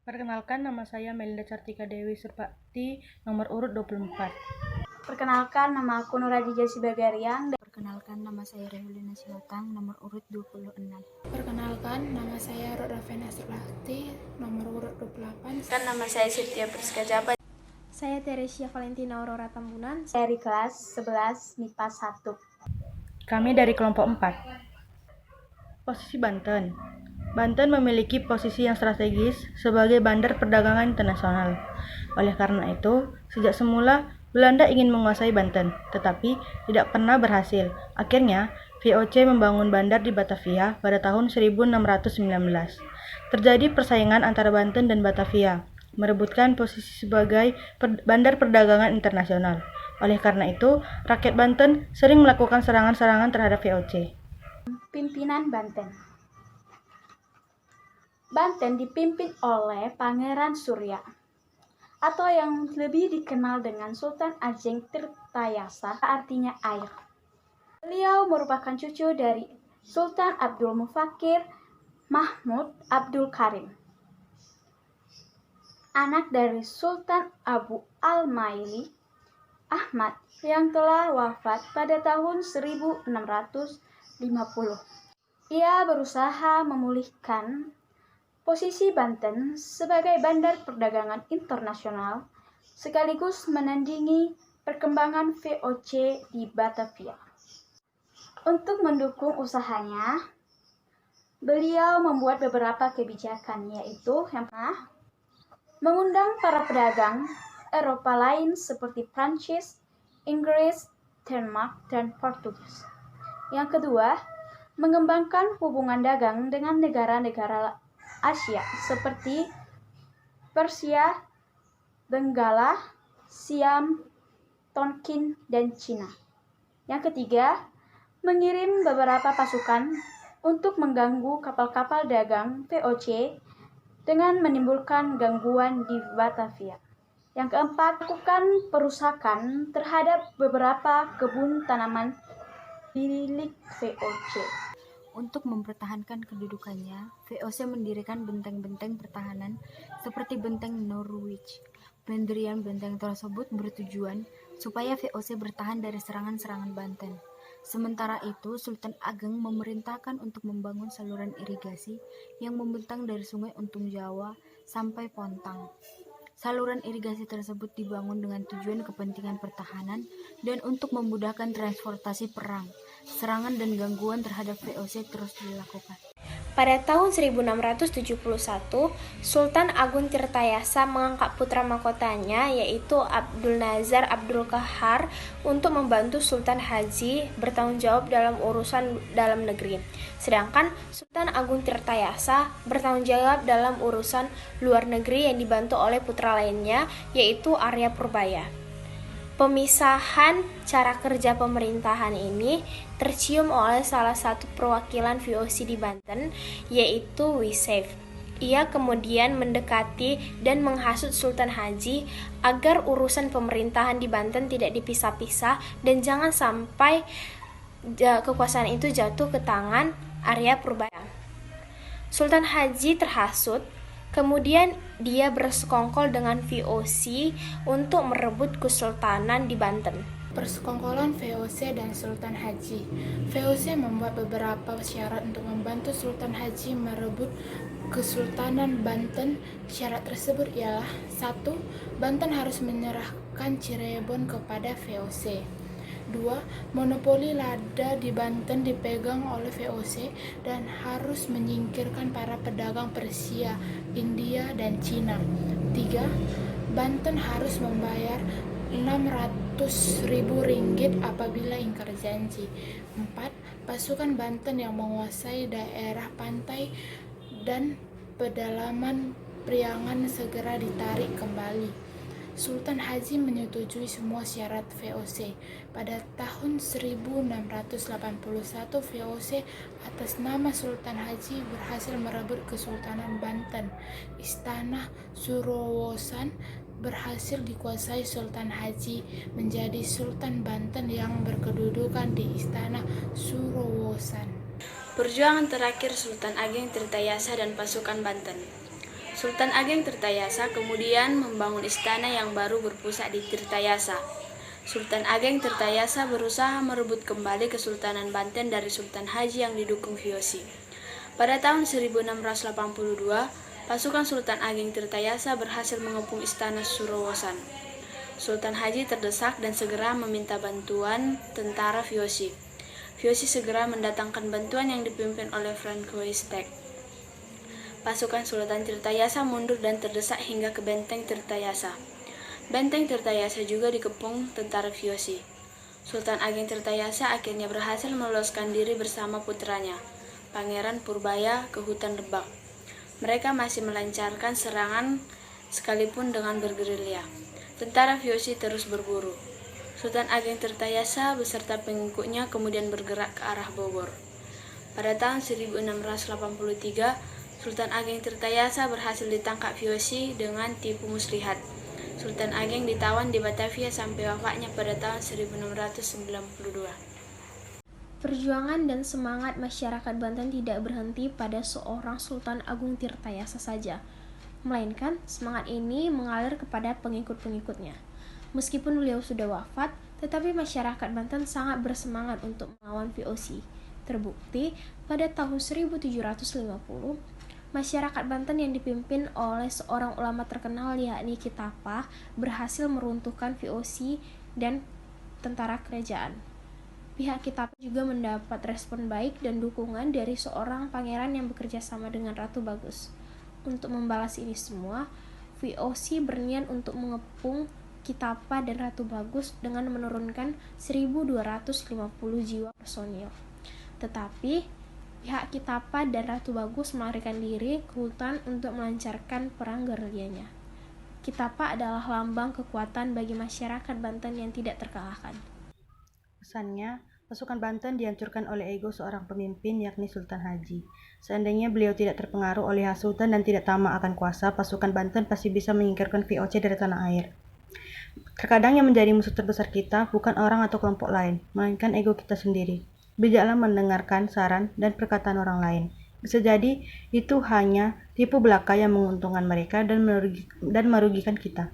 Perkenalkan, nama saya Melinda Cartika Dewi Surpati, nomor urut 24. Perkenalkan, nama aku Nuradija Sibagariang. Perkenalkan, nama saya Rehulina Sihatang, nomor urut 26. Perkenalkan, nama saya Rodavena Surlahti, nomor urut 28. Nama saya Siti Priska Jaba. Saya Teresia Valentina Aurora Tambunan. Dari kelas 11 MIPA 1. Kami dari kelompok 4. Posisi Banten. Banten memiliki posisi yang strategis sebagai bandar perdagangan internasional. Oleh karena itu, sejak semula Belanda ingin menguasai Banten, tetapi tidak pernah berhasil. Akhirnya, VOC membangun bandar di Batavia pada tahun 1619. Terjadi persaingan antara Banten dan Batavia, merebutkan posisi sebagai bandar perdagangan internasional. Oleh karena itu, rakyat Banten sering melakukan serangan-serangan terhadap VOC. Pimpinan Banten. Banten dipimpin oleh Pangeran Surya, atau yang lebih dikenal dengan Sultan Ageng Tirtayasa, artinya air. Beliau merupakan cucu dari Sultan Abdul Mufakir Mahmud Abdul Karim, anak dari Sultan Abu Al-Maili Ahmad yang telah wafat pada tahun 1650. Ia berusaha memulihkan posisi Banten sebagai bandar perdagangan internasional sekaligus menandingi perkembangan VOC di Batavia. Untuk mendukung usahanya, beliau membuat beberapa kebijakan, yaitu yang pertama, mengundang para pedagang Eropa lain seperti Prancis, Inggris, Denmark, dan Portugis. Yang kedua, mengembangkan hubungan dagang dengan negara-negara Asia seperti Persia, Benggala, Siam, Tonkin, dan Cina. Yang ketiga, mengirim beberapa pasukan untuk mengganggu kapal-kapal dagang VOC dengan menimbulkan gangguan di Batavia. Yang keempat, lakukan perusakan terhadap beberapa kebun tanaman milik VOC. Untuk mempertahankan kedudukannya, VOC mendirikan benteng-benteng pertahanan seperti benteng Norwich. Pendirian benteng tersebut bertujuan supaya VOC bertahan dari serangan-serangan Banten. Sementara itu, Sultan Ageng memerintahkan untuk membangun saluran irigasi yang membentang dari Sungai Untung Jawa sampai Pontang. Saluran irigasi tersebut dibangun dengan tujuan kepentingan pertahanan dan untuk memudahkan transportasi perang. Serangan dan gangguan terhadap VOC terus dilakukan. Pada tahun 1671, Sultan Agung Tirtayasa mengangkat putra mahkotanya yaitu Abdul Nazar Abdul Qahar untuk membantu Sultan Haji bertanggung jawab dalam urusan dalam negeri. Sedangkan Sultan Agung Tirtayasa bertanggung jawab dalam urusan luar negeri yang dibantu oleh putra lainnya yaitu Arya Purbaya. Pemisahan cara kerja pemerintahan ini tercium oleh salah satu perwakilan VOC di Banten, yaitu Wisef. Ia kemudian mendekati dan menghasut Sultan Haji agar urusan pemerintahan di Banten tidak dipisah-pisah dan jangan sampai kekuasaan itu jatuh ke tangan Arya Purbaya. Sultan Haji terhasut. Kemudian dia bersekongkol dengan VOC untuk merebut kesultanan di Banten. Persekongkolan VOC dan Sultan Haji. VOC membuat beberapa syarat untuk membantu Sultan Haji merebut Kesultanan Banten. Syarat tersebut ialah 1. Banten harus menyerahkan Cirebon kepada VOC. 2. Monopoli lada di Banten dipegang oleh VOC dan harus menyingkirkan para pedagang Persia, India, dan Cina. 3. Banten harus membayar 600.000 ringgit apabila ingkar janji. 4. Pasukan Banten yang menguasai daerah pantai dan pedalaman Priangan segera ditarik kembali. Sultan Haji menyetujui semua syarat VOC. Pada tahun 1681, VOC atas nama Sultan Haji berhasil merebut Kesultanan Banten. Istana Surowosan berhasil dikuasai Sultan Haji, menjadi Sultan Banten yang berkedudukan di Istana Surowosan. Perjuangan terakhir Sultan Ageng Tirtayasa dan pasukan Banten. Sultan Ageng Tirtayasa kemudian membangun istana yang baru berpusat di Tirtayasa. Sultan Ageng Tirtayasa berusaha merebut kembali Kesultanan Banten dari Sultan Haji yang didukung Vyosi. Pada tahun 1682, pasukan Sultan Ageng Tirtayasa berhasil mengepung istana Surowosan. Sultan Haji terdesak dan segera meminta bantuan tentara Vyosi. Vyosi segera mendatangkan bantuan yang dipimpin oleh Francois Tek. Pasukan Sultan Tirtayasa mundur dan terdesak hingga ke benteng Tirtayasa. Benteng Tirtayasa juga dikepung tentara Vyosi. Sultan Ageng Tirtayasa akhirnya berhasil meloloskan diri bersama putranya, Pangeran Purbaya, ke hutan Lebak. Mereka masih melancarkan serangan sekalipun dengan bergerilya. Tentara Vyosi terus berburu. Sultan Ageng Tirtayasa beserta pengikutnya kemudian bergerak ke arah Bogor. Pada tahun 1683, Sultan Ageng Tirtayasa berhasil ditangkap Vyosi dengan tipu muslihat. Sultan Ageng ditawan di Batavia sampai wafatnya pada tahun 1692. Perjuangan dan semangat masyarakat Banten tidak berhenti pada seorang Sultan Agung Tirtayasa saja, melainkan semangat ini mengalir kepada pengikut-pengikutnya. Meskipun beliau sudah wafat, tetapi masyarakat Banten sangat bersemangat untuk melawan VOC. Terbukti, pada tahun 1750, masyarakat Banten yang dipimpin oleh seorang ulama terkenal yakni Ki Tapa berhasil meruntuhkan VOC dan tentara kerajaan. Pihak Ki Tapa juga mendapat respon baik dan dukungan dari seorang pangeran yang bekerja sama dengan Ratu Bagus. Untuk membalas ini semua, VOC berniat untuk mengepung Ki Tapa dan Ratu Bagus dengan menurunkan 1.250 jiwa personil. Tetapi, pihak Ki Tapa dan Ratu Bagus melarikan diri ke hutan untuk melancarkan perang gerilyanya. Ki Tapa adalah lambang kekuatan bagi masyarakat Banten yang tidak terkalahkan. Pesannya, pasukan Banten dihancurkan oleh ego seorang pemimpin yakni Sultan Haji. Seandainya beliau tidak terpengaruh oleh hasutan dan tidak tamak akan kuasa, pasukan Banten pasti bisa menyingkirkan VOC dari tanah air. Terkadang yang menjadi musuh terbesar kita bukan orang atau kelompok lain, melainkan ego kita sendiri. Bijaklah mendengarkan saran dan perkataan orang lain. Bisa jadi itu hanya tipu belaka yang menguntungkan mereka dan merugikan kita.